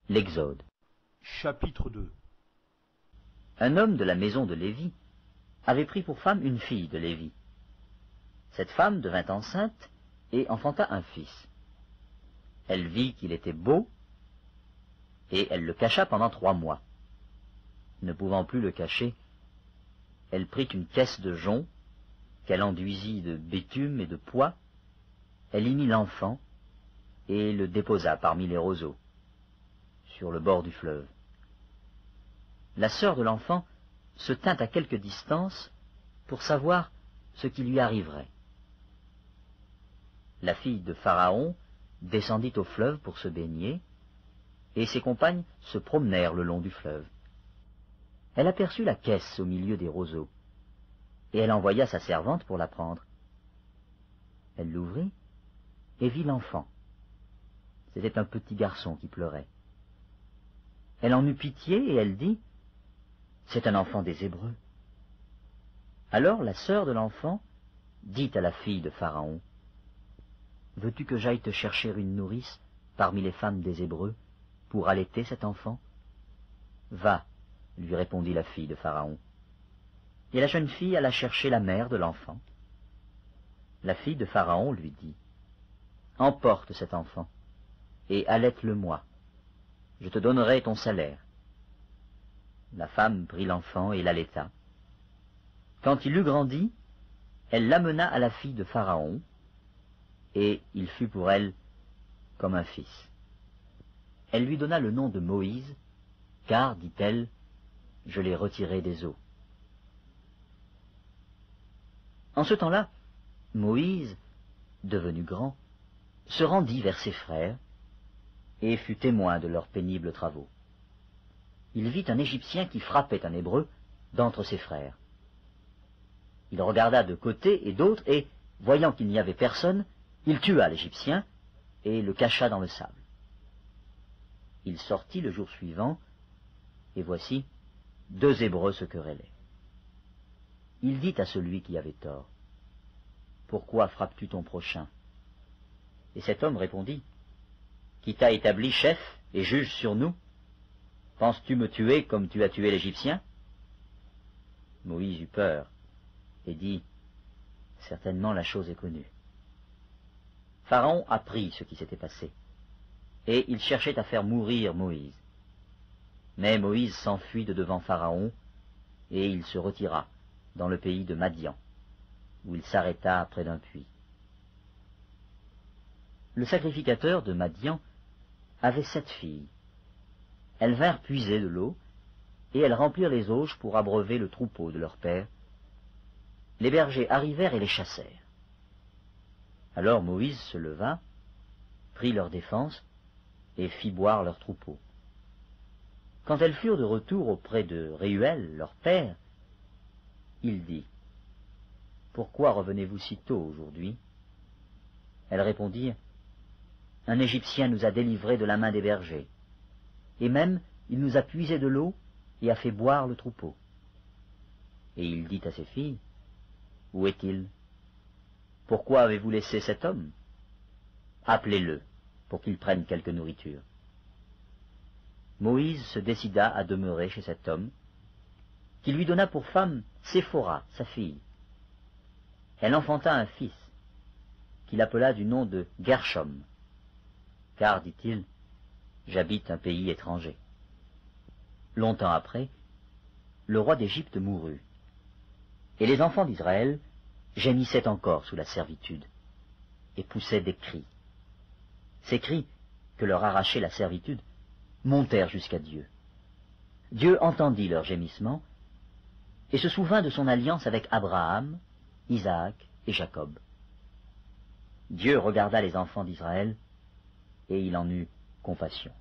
L'Exode. Chapitre 2. Un homme de la maison de Lévi avait pris pour femme une fille de Lévi. Cette femme devint enceinte et enfanta un fils. Elle vit qu'il était beau, et elle le cacha pendant 3 mois. Ne pouvant plus le cacher, elle prit une caisse de jonc, qu'elle enduisit de bitume et de poix, elle y mit l'enfant, et le déposa parmi les roseaux, sur le bord du fleuve. La sœur de l'enfant se tint à quelque distance pour savoir ce qui lui arriverait. La fille de Pharaon descendit au fleuve pour se baigner, et ses compagnes se promenèrent le long du fleuve. Elle aperçut la caisse au milieu des roseaux, et elle envoya sa servante pour la prendre. Elle l'ouvrit et vit l'enfant. C'était un petit garçon qui pleurait. Elle en eut pitié et elle dit, « C'est un enfant des Hébreux. » Alors la sœur de l'enfant dit à la fille de Pharaon, « Veux-tu que j'aille te chercher une nourrice parmi les femmes des Hébreux pour allaiter cet enfant ?»« Va, » lui répondit la fille de Pharaon. Et la jeune fille alla chercher la mère de l'enfant. La fille de Pharaon lui dit, « Emporte cet enfant, et allaite-le-moi. Je te donnerai ton salaire. » La femme prit l'enfant et l'allaita. Quand il eut grandi, elle l'amena à la fille de Pharaon, et il fut pour elle comme un fils. Elle lui donna le nom de Moïse, car, dit-elle, je l'ai retiré des eaux. En ce temps-là, Moïse, devenu grand, se rendit vers ses frères, et fut témoin de leurs pénibles travaux. Il vit un Égyptien qui frappait un Hébreu d'entre ses frères. Il regarda de côté et d'autre, et, voyant qu'il n'y avait personne, il tua l'Égyptien et le cacha dans le sable. Il sortit le jour suivant, et voici, 2 Hébreux se querellaient. Il dit à celui qui avait tort, « Pourquoi frappes-tu ton prochain ?» Et cet homme répondit, « Qui t'a établi chef et juge sur nous? Penses-tu me tuer comme tu as tué l'Égyptien ?» Moïse eut peur et dit, « Certainement la chose est connue. » Pharaon apprit ce qui s'était passé, et il cherchait à faire mourir Moïse. Mais Moïse s'enfuit de devant Pharaon, et il se retira dans le pays de Madian, où il s'arrêta près d'un puits. Le sacrificateur de Madian avait 7 filles. Elles vinrent puiser de l'eau, et elles remplirent les auges pour abreuver le troupeau de leur père. Les bergers arrivèrent et les chassèrent. Alors Moïse se leva, prit leur défense, et fit boire leur troupeau. Quand elles furent de retour auprès de Réuel, leur père, il dit, « Pourquoi revenez-vous si tôt aujourd'hui ?» Elles répondirent, « Un Égyptien nous a délivrés de la main des bergers, et même il nous a puisé de l'eau et a fait boire le troupeau. » Et il dit à ses filles, « Où est-il? Pourquoi avez-vous laissé cet homme? Appelez-le, pour qu'il prenne quelque nourriture. » Moïse se décida à demeurer chez cet homme, qui lui donna pour femme Séphora, sa fille. Elle enfanta un fils, qu'il appela du nom de Gershom, car, dit-il, j'habite un pays étranger. Longtemps après, le roi d'Égypte mourut, et les enfants d'Israël gémissaient encore sous la servitude, et poussaient des cris. Ces cris, que leur arrachait la servitude, montèrent jusqu'à Dieu. Dieu entendit leurs gémissements, et se souvint de son alliance avec Abraham, Isaac et Jacob. Dieu regarda les enfants d'Israël, et il en eut compassion.